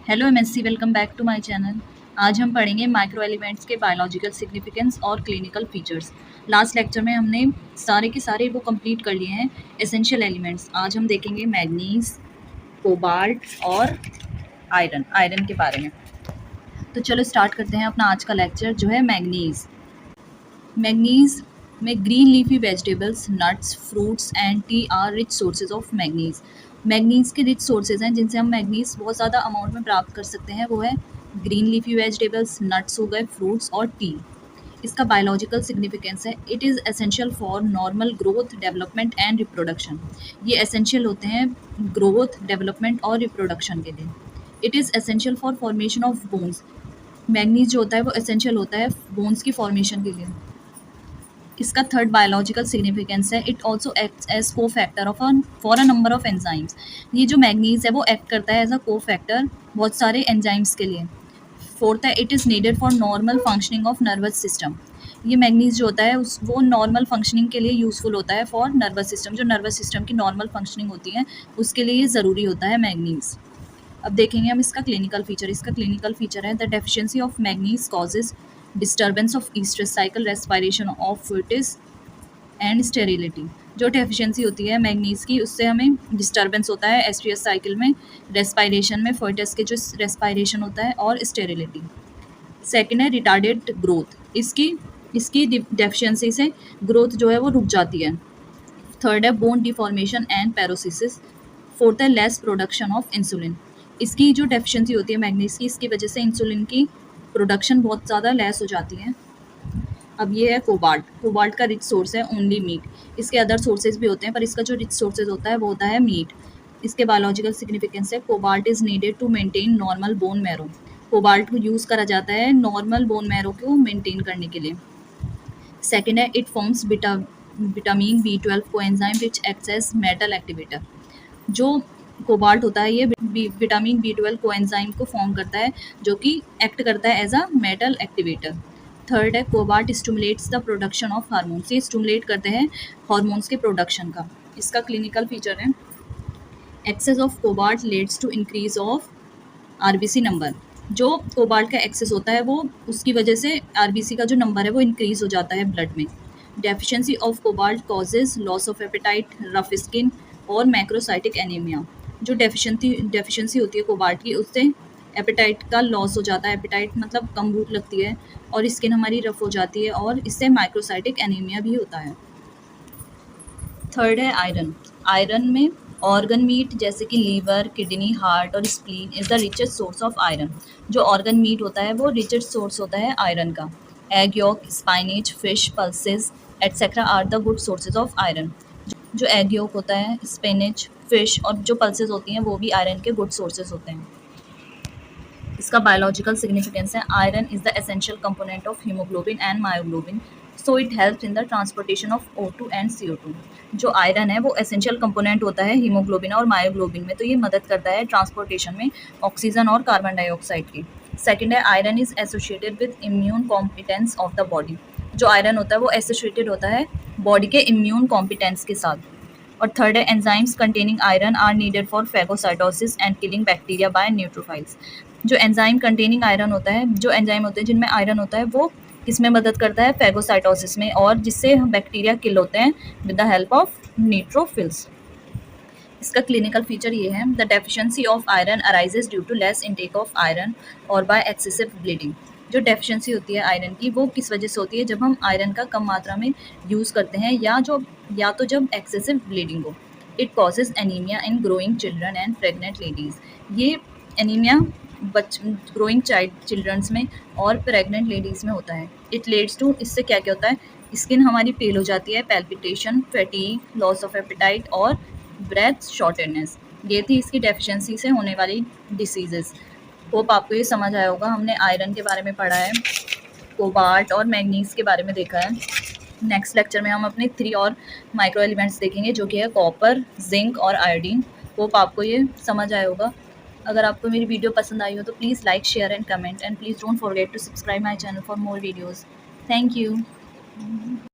Hello MSc, welcome back to my channel. आज हम पढ़ेंगे माइक्रो एलिमेंट्स के बायोलॉजिकल सिग्निफिकेंस और क्लिनिकल फीचर्स। लास्ट लेक्चर में हमने सारे के सारे वो कंप्लीट कर लिए हैं एसेंशियल एलिमेंट्स। आज हम देखेंगे मैग्नीज, कोबाल्ट और आयरन के बारे में। तो चलो स्टार्ट करते हैं अपना आज का लेक्चर जो है मैग्नीज। मैग्नीज में green leafy vegetables, nuts, fruits and T R rich sources of manganese. Manganese के रिच सोर्सेज हैं जिनसे हम मैग्नीज बहुत ज़्यादा अमाउंट में प्राप्त कर सकते हैं। वो है ग्रीन लीफी वेजिटेबल्स, नट्स हो गए, फ्रूट्स और टी। इसका बायोलॉजिकल सिग्निफिकेंस है, it is essential for normal growth, development and reproduction. ये एसेंशियल होते हैं ग्रोथ, डेवलपमेंट और रिप्रोडक्शन के लिए। It is essential for formation of bones. Manganese जो होता है वो एसेंशियल होता है बोन्स की फॉर्मेशन के लिए। इसका थर्ड बायोलॉजिकल सिग्निफिकेंस है, इट ऑल्सो एक्ट्स एज को factor of for a number of enzymes. ये जो मैग्नीज है वो एक्ट करता है एज अ को फैक्टर बहुत सारे एंजाइम्स के लिए। फोर्थ है, it is needed for normal functioning of nervous system. ये मैग्नीज जो होता है वो नॉर्मल फंक्शनिंग के लिए यूज़फुल होता है फॉर नर्वस सिस्टम। जो नर्वस सिस्टम की नॉर्मल फंक्शनिंग होती है उसके लिए ये ज़रूरी होता है मैग्नीज। अब देखेंगे हम इसका क्लिनिकल फीचर। इसका क्लिनिकल फीचर है, the deficiency of manganese causes disturbance of oestrus cycle, respiration of foetus and sterility. जो डेफिशिएंसी होती है मैग्नीज की उससे हमें डिस्टर्बेंस होता है एस्ट्रियस साइकिल में, रेस्पिरेशन में, फीटस के जो रेस्पिरेशन होता है और स्टेरिलिटी। सेकेंड है रिटार्डेड ग्रोथ। इसकी इसकी डेफिशिएंसी से ग्रोथ जो है वो रुक जाती है। थर्ड है बोन डिफॉर्मेशन एंड पैरोसिस। फोर्थ है लेस प्रोडक्शन ऑफ इंसुलिन। इसकी जो डेफिशिएंसी होती है मैग्नीज की, इसकी वजह से इंसुलिन की प्रोडक्शन बहुत ज़्यादा लेस हो जाती है। अब ये है कोबाल्ट। कोबाल्ट का रिच सोर्स है ओनली मीट। इसके अदर सोर्सेज भी होते हैं पर इसका जो रिच सोर्सेज होता है वो होता है मीट। इसके बायोलॉजिकल सिग्निफिकेंस है, cobalt is needed to maintain normal bone marrow. Cobalt को यूज़ करा जाता है नॉर्मल बोन मैरो को मेंटेन करने के लिए। सेकेंड है, it forms vitamin B12 coenzyme which acts as metal activator. जो कोबाल्ट होता है ये विटामिन B12 कोएंजाइम को फॉर्म करता है जो कि एक्ट करता है as a metal activator. Third है, cobalt stimulates the production of hormones. ये स्टिमुलेट करते हैं हार्मोन्स के प्रोडक्शन का। इसका क्लिनिकल फीचर है, excess of cobalt leads to increase of RBC number. जो कोबाल्ट का एक्सेस होता है वो उसकी वजह से आरबीसी का जो नंबर है वो इंक्रीज हो जाता है ब्लड में। Deficiency of cobalt causes loss of appetite, rough skin और मैक्रोसाइटिक एनीमिया। जो डेफिशिएंसी होती है कोबाल्ट की उससे एपेटाइट का लॉस हो जाता है। एपेटाइट मतलब कम भूख लगती है और स्किन हमारी रफ हो जाती है और इससे माइक्रोसाइटिक एनीमिया भी होता है। थर्ड है आयरन। आयरन में ऑर्गन मीट जैसे कि लीवर, किडनी, हार्ट और spleen is the richest source of iron. जो ऑर्गन मीट होता है वो रिचेस्ट सोर्स होता है आयरन का। Egg yolk, spinach, fish, pulses etcetera are the good sources of iron. जो एग यॉक होता है, स्पिनच, फिश और जो पल्सेस होती हैं वो भी आयरन के गुड सोर्सेज होते हैं। इसका बायोलॉजिकल सिग्निफिकेंस है, iron is the essential component of haemoglobin and myoglobin, so it helps in the transportation of O2 and CO2। जो आयरन है वो एसेंशियल कंपोनेंट होता है हीमोग्लोबिन और मायोग्लोबिन में, तो ये मदद करता है ट्रांसपोर्टेशन में ऑक्सीजन और कार्बन डाइऑक्साइड की। सेकेंड है, iron is associated with immune competence of the body. जो आयरन होता है वो एसोसिएटेड होता है बॉडी के इम्यून कॉम्पिटेंस के साथ। और थर्ड है, enzymes containing iron are needed for phagocytosis and killing bacteria by neutrophils. जो एंजाइम कंटेनिंग आयरन होता है, जो एंजाइम होते हैं जिनमें आयरन होता है वो किसमें मदद करता है, फैगोसाइटोसिस में, और जिससे बैक्टीरिया किल होते हैं with the help of neutrophils. इसका क्लिनिकल फीचर ये है, the deficiency of iron arises due to less intake of iron और बाय एक्सेसिव ब्लीडिंग। जो डेफिशिएंसी होती है आयरन की वो किस वजह से होती है, जब हम आयरन का कम मात्रा में यूज़ करते हैं या तो जब एक्सेसिव ब्लीडिंग हो। It causes anaemia in growing children and pregnant ladies. ये एनीमिया ग्रोइंग चिल्ड्रंस में और प्रेग्नेंट लेडीज़ में होता है। इट लीड्स टू, इससे क्या क्या होता है, स्किन हमारी पेल हो जाती है, palpitation, fatigue, loss of appetite और ब्रेथ शॉर्टनेस। ये थी इसकी डेफिशिएंसी से होने वाली डिसीजेस। होप आपको ये समझ आया होगा। हमने आयरन के बारे में पढ़ा है, कोबाल्ट और मैग्नीज के बारे में देखा है। नेक्स्ट लेक्चर में हम अपने 3 और माइक्रो एलिमेंट्स देखेंगे जो कि है कॉपर, जिंक और आयोडीन। होप आपको ये समझ आया होगा। अगर आपको मेरी वीडियो पसंद आई हो तो please like, share and comment, and please don't forget to subscribe my channel for more videos. Thank you.